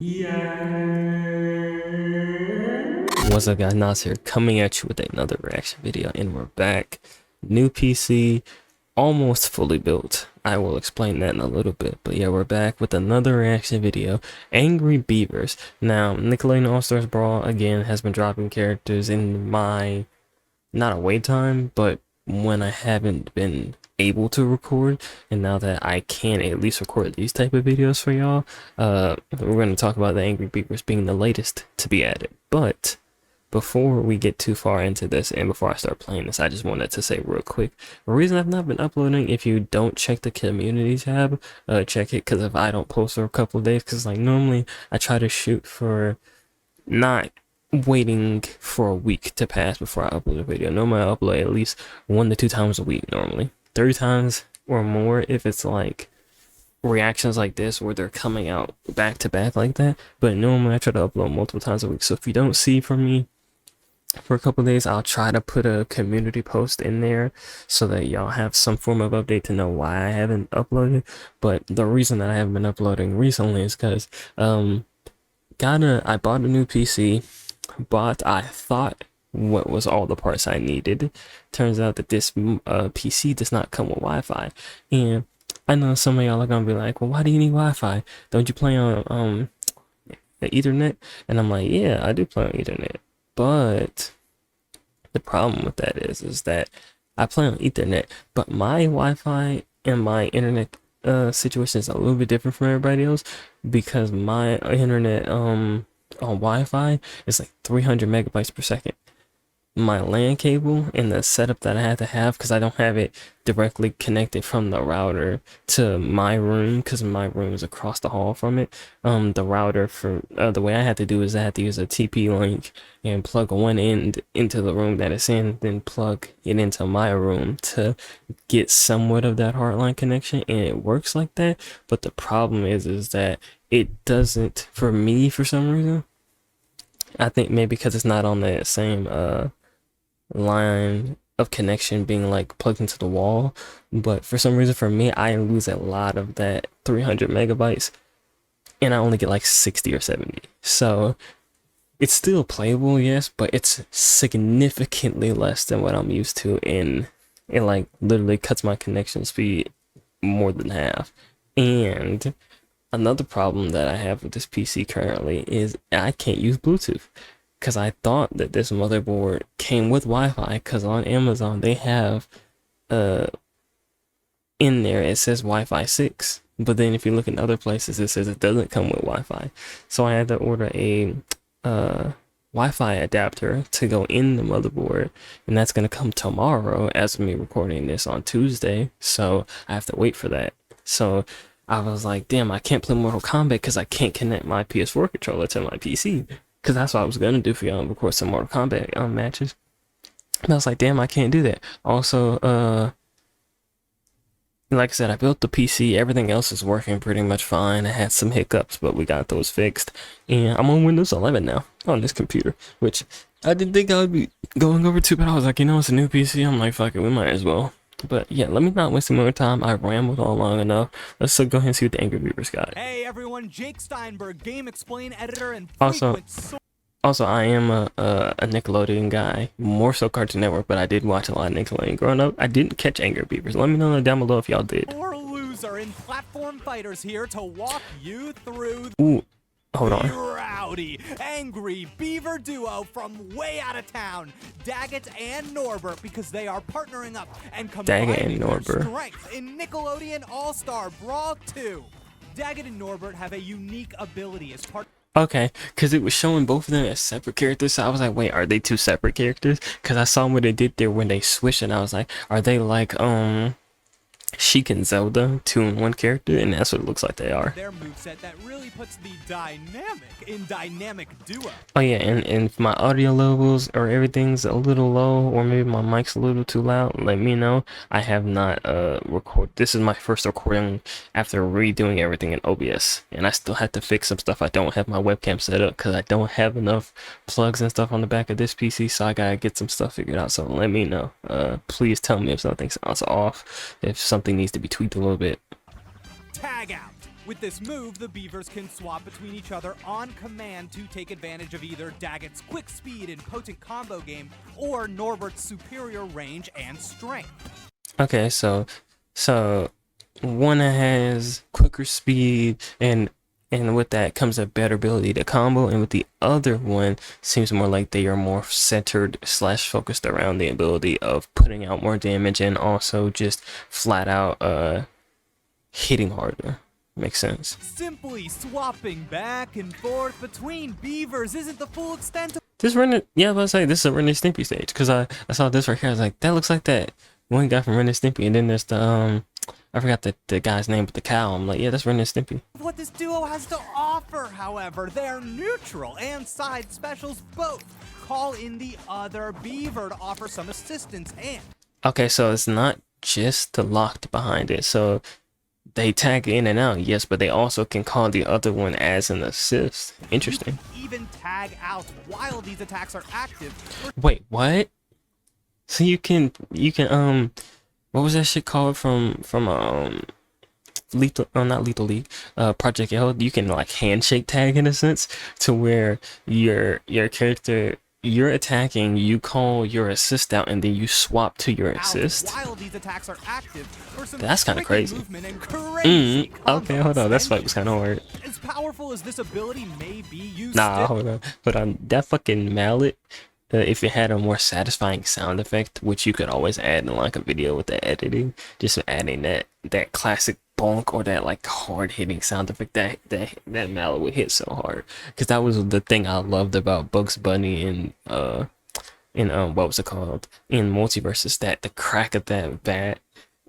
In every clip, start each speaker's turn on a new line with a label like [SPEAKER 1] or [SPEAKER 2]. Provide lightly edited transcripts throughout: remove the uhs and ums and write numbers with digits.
[SPEAKER 1] What's up guys, Nas here, coming at you with another reaction video, and we're back. New PC, almost fully built. I will explain that in a little bit, but yeah, we're back with another reaction video. Angry Beavers. Now, Nickelodeon All-Stars Brawl, again, has been dropping characters in my, not away time, but when I haven't been able to record, and now that I can at least record these type of videos for y'all, we're going to talk about the Angry Beavers being the latest to be added. But before we get too far into this and before I start playing this, I just wanted to say real quick, the reason I've not been uploading, if you don't check the community tab, check it, because if I don't post for a couple of days, because like normally I try to shoot for not waiting for a week to pass before I upload a video. Normally I upload at least 1 to 2 times a week, normally 3 times or more if it's like reactions like this where they're coming out back to back like that. But normally I try to upload multiple times a week, so if you don't see from me for a couple days, I'll try to put a community post in there so that y'all have some form of update to know why I haven't uploaded. But the reason that I haven't been uploading recently is because I bought a new PC, but I thought what was all the parts I needed. Turns out that this PC does not come with Wi-Fi, and I know some of y'all are gonna be like, well, why do you need Wi-Fi? Don't you play on the Ethernet? And I'm like, yeah, I do play on Ethernet, but the problem with that is that I play on Ethernet, but my Wi-Fi and my internet situation is a little bit different from everybody else, because my internet on Wi-Fi is like 300 megabytes per second. My LAN cable and the setup that I had to have, because I don't have it directly connected from the router to my room, because my room is across the hall from it. The router for the way I had to do is I had to use a TP link and plug one end into the room that it's in, then plug it into my room to get somewhat of that hardline connection, and it works like that. But the problem is that it doesn't for me for some reason. I think maybe because it's not on the same line of connection being like plugged into the wall, but for some reason for me, I lose a lot of that 300 megabytes and I only get like 60 or 70. So it's still playable, yes, but it's significantly less than what I'm used to, and it like literally cuts my connection speed more than half. And another problem that I have with this PC currently is I can't use Bluetooth, because I thought that this motherboard came with Wi-Fi, because on Amazon they have in there it says Wi-Fi 6, but then if you look in other places it says it doesn't come with Wi-Fi. So I had to order a Wi-Fi adapter to go in the motherboard, and that's going to come tomorrow as of me recording this on Tuesday, so I have to wait for that. So I was like, damn, I can't play Mortal Kombat because I can't connect my PS4 controller to my PC. Because that's what I was going to do for y'all, record some Mortal Kombat matches. And I was like, damn, I can't do that. Also, like I said, I built the PC. Everything else is working pretty much fine. I had some hiccups, but we got those fixed. And I'm on Windows 11 now on this computer, which I didn't think I would be going over to, but I was like, you know, it's a new PC. I'm like, fuck it, we might as well. But yeah, let me not waste more time. I rambled on long enough. Let's go ahead and see what the Angry Beavers got.
[SPEAKER 2] Hey everyone, Jake Steinberg, Game Explain editor and
[SPEAKER 1] Also, I am a Nickelodeon guy, more so Cartoon Network, but I did watch a lot of Nickelodeon growing up. I didn't catch Angry Beavers. Let me know down below if y'all did.
[SPEAKER 2] Or loser in platform fighters here to walk you through
[SPEAKER 1] Ooh, hold on.
[SPEAKER 2] rowdy, angry beaver duo from way out of town, Daggett and Norbert, because they are partnering up and combining their strength in Nickelodeon All-Star Brawl 2. Daggett and Norbert have a unique ability as part.
[SPEAKER 1] Okay, because it was showing both of them as separate characters, so I was like, wait, are they 2 separate characters? Because I saw what they did there when they switched, and I was like, are they like, Sheik and Zelda, 2 in 1 character? And that's what it looks like they are.
[SPEAKER 2] Their moveset that really puts the dynamic in dynamic duo.
[SPEAKER 1] Oh yeah, and if my audio levels or everything's a little low, or maybe my mic's a little too loud, let me know. I have not this is my first recording after redoing everything in OBS, and I still have to fix some stuff. I don't have my webcam set up because I don't have enough plugs and stuff on the back of this PC, so I gotta get some stuff figured out. So let me know. Please tell me if something sounds off, if something needs to be tweaked a little bit.
[SPEAKER 2] Tag out. With this move, the Beavers can swap between each other on command to take advantage of either Daggett's quick speed and potent combo game, or Norbert's superior range and strength.
[SPEAKER 1] Okay, so one has quicker speed, and with that comes a better ability to combo, and with the other one seems more like they are more centered / focused around the ability of putting out more damage and also just flat out hitting harder. Makes sense.
[SPEAKER 2] Simply swapping back and forth between Beavers isn't the full extent of
[SPEAKER 1] This Ren, yeah, I was about to say this is a Ren and Stimpy stage, because I saw this right here. I was like, that looks like that one guy from Ren and Stimpy, and then there's the I forgot the guy's name with the cow. I'm like, yeah, that's Ren and Stimpy.
[SPEAKER 2] what this duo has to offer. However, their neutral and side specials both call in the other Beaver to offer some assistance. And
[SPEAKER 1] Okay, so it's not just the locked behind it. So they tag in and out, yes, but they also can call the other one as an assist. Interesting.
[SPEAKER 2] even tag out while these attacks are active.
[SPEAKER 1] Wait, what? So you can what was that shit called from Lethal, not Lethal League, Project L? You can like handshake tag in a sense, to where your character, you're attacking, you call your assist out, and then you swap to your assist.
[SPEAKER 2] While these attacks are active for some
[SPEAKER 1] That's kind of crazy.
[SPEAKER 2] Okay,
[SPEAKER 1] Hold on, that fight was kind of hard.
[SPEAKER 2] As powerful as this ability may be, used
[SPEAKER 1] Nah, hold on. But that fucking mallet, if it had a more satisfying sound effect, which you could always add in like a video with the editing, just adding that classic bonk or that like hard hitting sound effect, that mallet would hit so hard. Because that was the thing I loved about Bugs Bunny in what was it called, in Multiverses, that the crack of that bat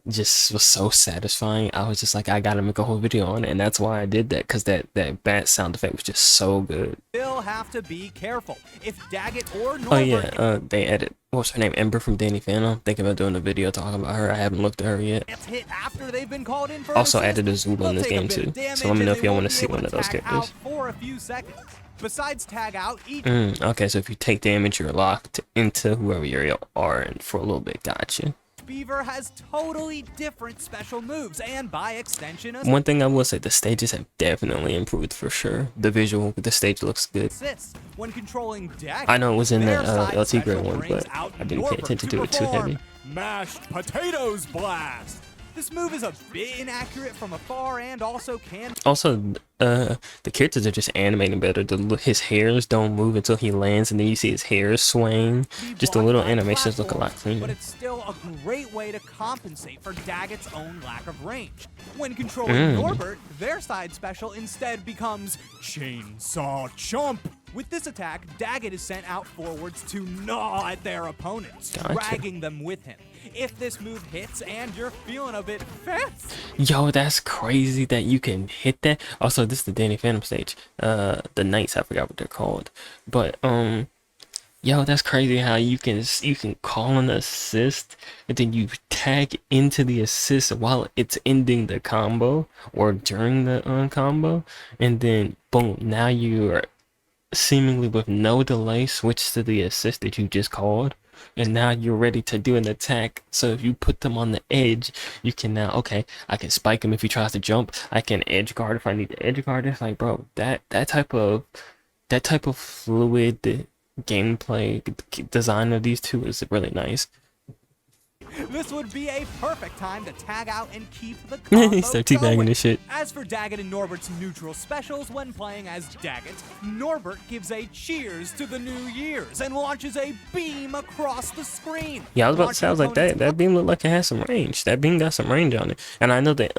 [SPEAKER 1] just was so satisfying. I was just like, I gotta make a whole video on it, and that's why I did that, because that bat sound effect was just so good.
[SPEAKER 2] Still have to be careful. If Daggett or Norbert,
[SPEAKER 1] Oh yeah, they added, what's her name, Ember from Danny Phantom. Thinking about doing a video talking about her. I haven't looked at her yet.
[SPEAKER 2] hit after they've been called in for
[SPEAKER 1] Also
[SPEAKER 2] assist,
[SPEAKER 1] added a Zulu in this game too, so let me know if y'all want to see one of those characters.
[SPEAKER 2] For a few seconds. Besides tag out, each
[SPEAKER 1] Okay, so if you take damage, you're locked into whoever you are and for a little bit. Gotcha.
[SPEAKER 2] Beaver has totally different special moves, and by extension,
[SPEAKER 1] One thing I will say, the stages have definitely improved for sure. The visual, the stage looks good.
[SPEAKER 2] assists when controlling Daggett.
[SPEAKER 1] I know it was in
[SPEAKER 2] Their
[SPEAKER 1] that
[SPEAKER 2] side
[SPEAKER 1] LT
[SPEAKER 2] special
[SPEAKER 1] grade one,
[SPEAKER 2] brings
[SPEAKER 1] but
[SPEAKER 2] out
[SPEAKER 1] I didn't pay
[SPEAKER 2] Norbert
[SPEAKER 1] attention to it too
[SPEAKER 2] perform
[SPEAKER 1] heavy.
[SPEAKER 2] Mashed potatoes blast. This move is a bit inaccurate from afar and also can
[SPEAKER 1] Also, the characters are just animating better. His hairs don't move until he lands, and then you see his hair swaying.
[SPEAKER 2] be
[SPEAKER 1] Just the
[SPEAKER 2] blocked
[SPEAKER 1] little
[SPEAKER 2] by
[SPEAKER 1] animations look a lot
[SPEAKER 2] platforms, but
[SPEAKER 1] cleaner.
[SPEAKER 2] it's still a great way to compensate for Daggett's own lack of range. When controlling Norbert, their side special instead becomes Chainsaw Chomp. With this attack, Daggett is sent out forwards to gnaw at their opponents,
[SPEAKER 1] Gotcha.
[SPEAKER 2] dragging them with him. If this move hits and you're feeling a bit fancy,
[SPEAKER 1] Yo, that's crazy that you can hit that. Also, this is the Danny Phantom stage. The Knights, I forgot what they're called. But yo, that's crazy how you can call an assist and then you tag into the assist while it's ending the combo or during the combo, and then boom, now you are seemingly with no delay switch to the assist that you just called, and now you're ready to do an attack. So if you put them on the edge, you can now, okay, I can spike him if he tries to jump, I can edge guard if I need to edge guard. It's like, bro, that type of fluid gameplay design of these two is really nice.
[SPEAKER 2] this would be a perfect time to tag out and keep the combo
[SPEAKER 1] Start teabagging
[SPEAKER 2] going.
[SPEAKER 1] this shit.
[SPEAKER 2] As for Daggett and Norbert's neutral specials, when playing as Daggett, Norbert gives a cheers to the new years and launches a beam across the screen.
[SPEAKER 1] Yeah, I was about to say, I was like, that beam looked like it has some range. That beam got some range on it. And I know that,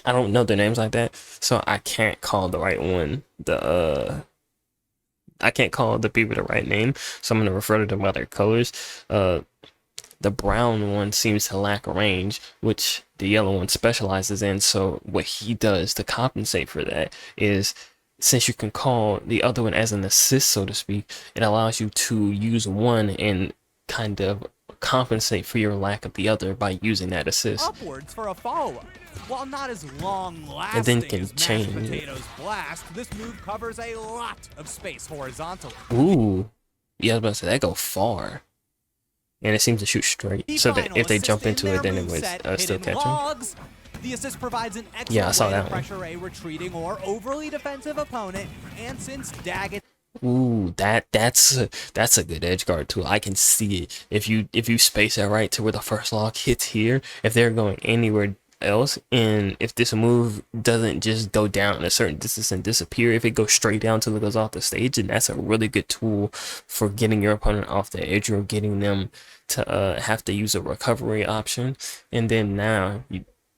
[SPEAKER 1] I don't know their names like that, so I can't call the right one. I can't call the people the right name, so I'm going to refer to them by their colors. The brown one seems to lack range, which the yellow one specializes in. So what he does to compensate for that is, since you can call the other one as an assist, so to speak, it allows you to use one and kind of compensate for your lack of the other by using that assist.
[SPEAKER 2] Upwards for a follow-up. While not as long-lasting
[SPEAKER 1] And then can
[SPEAKER 2] as
[SPEAKER 1] change
[SPEAKER 2] Mashed
[SPEAKER 1] it.
[SPEAKER 2] Potatoes Blast, this move covers a lot of space horizontally.
[SPEAKER 1] Ooh, yeah, I was about to say, that go far. And it seems to shoot straight,
[SPEAKER 2] The
[SPEAKER 1] so that
[SPEAKER 2] final
[SPEAKER 1] if they
[SPEAKER 2] assist
[SPEAKER 1] jump
[SPEAKER 2] in
[SPEAKER 1] into
[SPEAKER 2] their
[SPEAKER 1] it, then it would
[SPEAKER 2] moveset,
[SPEAKER 1] still
[SPEAKER 2] hidden
[SPEAKER 1] catch them.
[SPEAKER 2] logs. The assist provides an
[SPEAKER 1] Yeah, I
[SPEAKER 2] excellent
[SPEAKER 1] saw
[SPEAKER 2] way
[SPEAKER 1] that
[SPEAKER 2] to
[SPEAKER 1] one.
[SPEAKER 2] pressure a retreating or overly defensive opponent, and since Daggett
[SPEAKER 1] Ooh, that's a good edge guard tool. I can see it. If you space it right to where the first lock hits here, if they're going anywhere else, and if this move doesn't just go down a certain distance and disappear, if it goes straight down till it goes off the stage, then that's a really good tool for getting your opponent off the edge or getting them to have to use a recovery option. And then now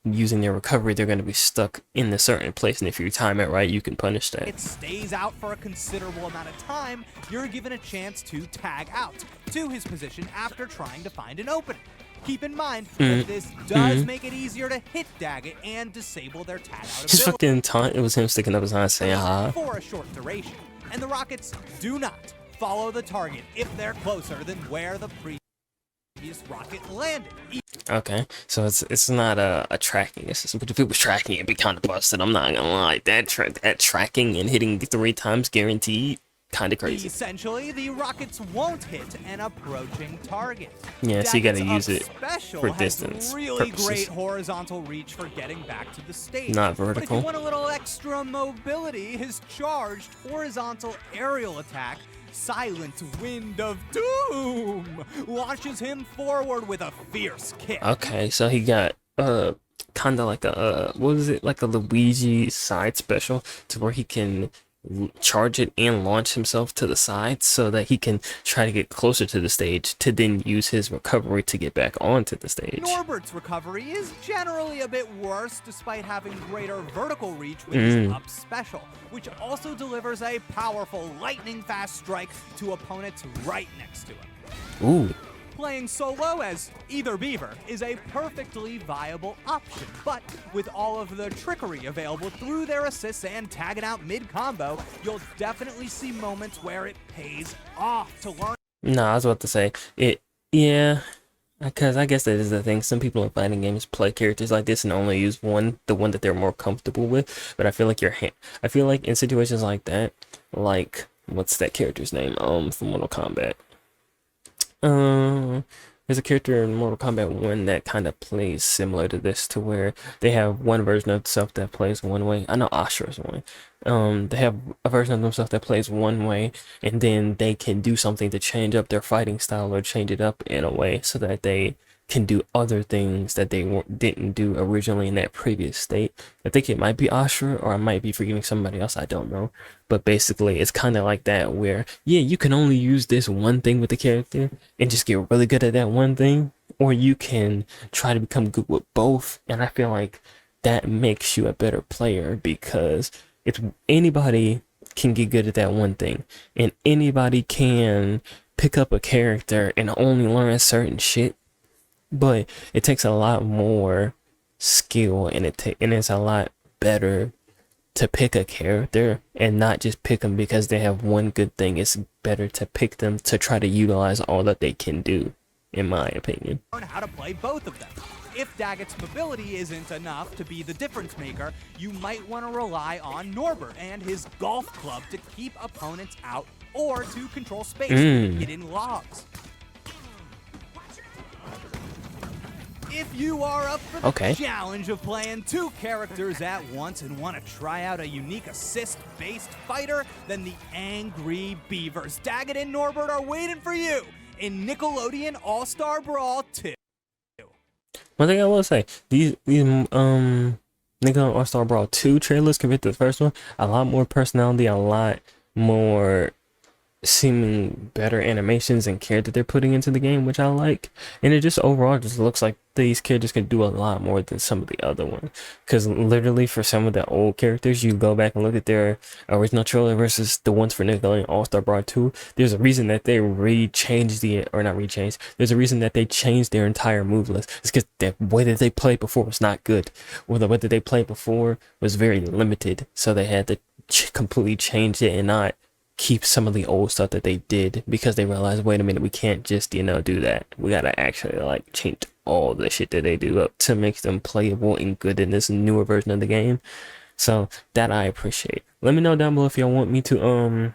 [SPEAKER 1] using their recovery, they're going to be stuck in a certain place, and if you time it right, you can punish that.
[SPEAKER 2] It stays out for a considerable amount of time, you're given a chance to tag out to his position after trying to find an opening. Keep in mind that this does make it easier to hit Daggett and disable their tag out
[SPEAKER 1] His
[SPEAKER 2] ability
[SPEAKER 1] fucking taunt, it was him sticking up his hand saying ha.
[SPEAKER 2] for a short duration. And the Rockets do not follow the target if they're closer than where the previous rocket landed.
[SPEAKER 1] Okay, so it's not a tracking system, but if it was tracking, it'd be kind of busted. I'm not gonna lie, that tracking and hitting 3 times guaranteed, kind of crazy.
[SPEAKER 2] Essentially, the Rockets won't hit an approaching target.
[SPEAKER 1] Yeah, so you gotta
[SPEAKER 2] Daggett's
[SPEAKER 1] use it
[SPEAKER 2] special
[SPEAKER 1] for
[SPEAKER 2] has
[SPEAKER 1] distance
[SPEAKER 2] really
[SPEAKER 1] purposes.
[SPEAKER 2] great horizontal reach for getting back to the stage.
[SPEAKER 1] Not
[SPEAKER 2] But if
[SPEAKER 1] vertical.
[SPEAKER 2] you want a little extra mobility, his charged horizontal aerial attack, Silent Wind of Doom, launches him forward with a fierce kick.
[SPEAKER 1] Okay, so he got kind of like a what is it, like a Luigi side special, to where he can charge it and launch himself to the side so that he can try to get closer to the stage to then use his recovery to get back onto the stage.
[SPEAKER 2] Norbert's recovery is generally a bit worse despite having greater vertical reach with his up special, which also delivers a powerful lightning-fast strike to opponents right next to him.
[SPEAKER 1] Ooh.
[SPEAKER 2] Playing solo as either Beaver is a perfectly viable option, but with all of the trickery available through their assists and tagging out mid-combo, you'll definitely see moments where it pays off to learn.
[SPEAKER 1] No, I was about to say it. Yeah, because I guess that is the thing. Some people in fighting games play characters like this and only use the one that they're more comfortable with. But I feel like I feel like in situations like that, like what's that character's name? From Mortal Kombat. There's a character in Mortal Kombat 1 that kind of plays similar to this, to where they have one version of themselves that plays one way. I know Asura's one. They have a version of themselves that plays one way, and then they can do something to change up their fighting style or change it up in a way so that they can do other things that they didn't do originally in that previous state. I think it might be Ashura, or I might be forgetting somebody else, I don't know. But basically, it's kind of like that, where, yeah, you can only use this one thing with the character and just get really good at that one thing, or you can try to become good with both. And I feel like that makes you a better player, because if anybody can get good at that one thing, and anybody can pick up a character and only learn certain shit, but it takes a lot more skill, and it's a lot better to pick a character and not just pick them because they have one good thing. It's better to pick them to try to utilize all that they can do, in my opinion.
[SPEAKER 2] Learn how to play both of them. If Daggett's mobility isn't enough to be the difference maker, you might want to rely on Norbert and his golf club to keep opponents out or to control space with hidden logs. If you are up for the challenge of playing 2 characters at once and want to try out a unique assist-based fighter, then the Angry Beavers, Daggett and Norbert, are waiting for you in Nickelodeon All-Star Brawl 2.
[SPEAKER 1] One thing I will say, these Nickelodeon All-Star Brawl 2 trailers compared to the first one, a lot more personality, a lot more seeming better animations and care that they're putting into the game, which I like. And it just overall just looks like these characters can do a lot more than some of the other ones, because literally for some of the old characters, you go back and look at their original trailer versus the ones for Nickelodeon All-Star Brawl 2, there's a reason that they there's a reason that they changed their entire move list. It's because the way that they played before was not good, or the way that they played before was very limited, so they had to completely change it and not keep some of the old stuff that they did, because they realized, wait a minute, we can't just, do that. We gotta actually like change all the shit that they do up to make them playable and good in this newer version of the game. So that I appreciate. Let me know down below if y'all want me to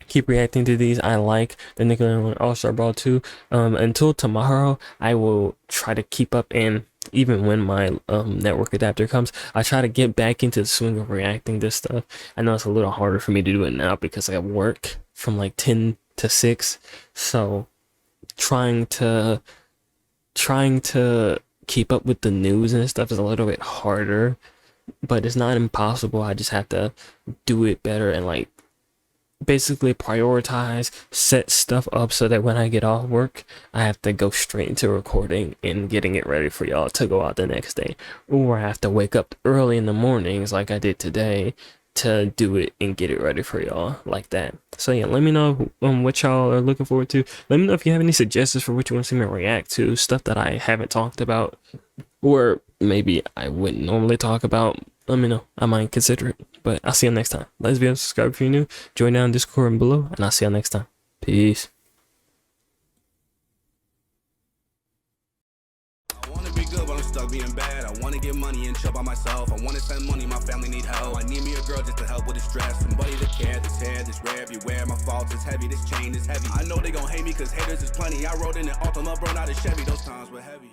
[SPEAKER 1] keep reacting to these. I like the Nickelodeon All-Star Brawl 2. Until tomorrow, I will try to keep up and even when my network adapter comes, I try to get back into the swing of reacting to stuff. I know it's a little harder for me to do it now because I work from like 10 to 6, so trying to keep up with the news and stuff is a little bit harder, but it's not impossible. I just have to do it better and like basically prioritize, set stuff up so that when I get off work, I have to go straight into recording and getting it ready for y'all to go out the next day. Or I have to wake up early in the mornings like I did today to do it and get it ready for y'all like that. So yeah, let me know what y'all are looking forward to. Let me know if you have any suggestions for what you want to see me react to, stuff that I haven't talked about, or maybe I wouldn't normally talk about. Let me know. I might consider it. But I'll see you next time. Lesbians, subscribe if you're new. Join down Discord and below. And I'll see you next time. Peace.
[SPEAKER 3] I wanna be good, but I'm stuck being bad. I wanna get money and chill by myself. I wanna spend money, my family need help. I need me a girl just to help with the stress. Somebody to care, this hair, this rare, beware. My fault is heavy, this chain is heavy. I know they gon' hate me cause haters is plenty. I rode in an Altima, burned out a Chevy. Those times were heavy.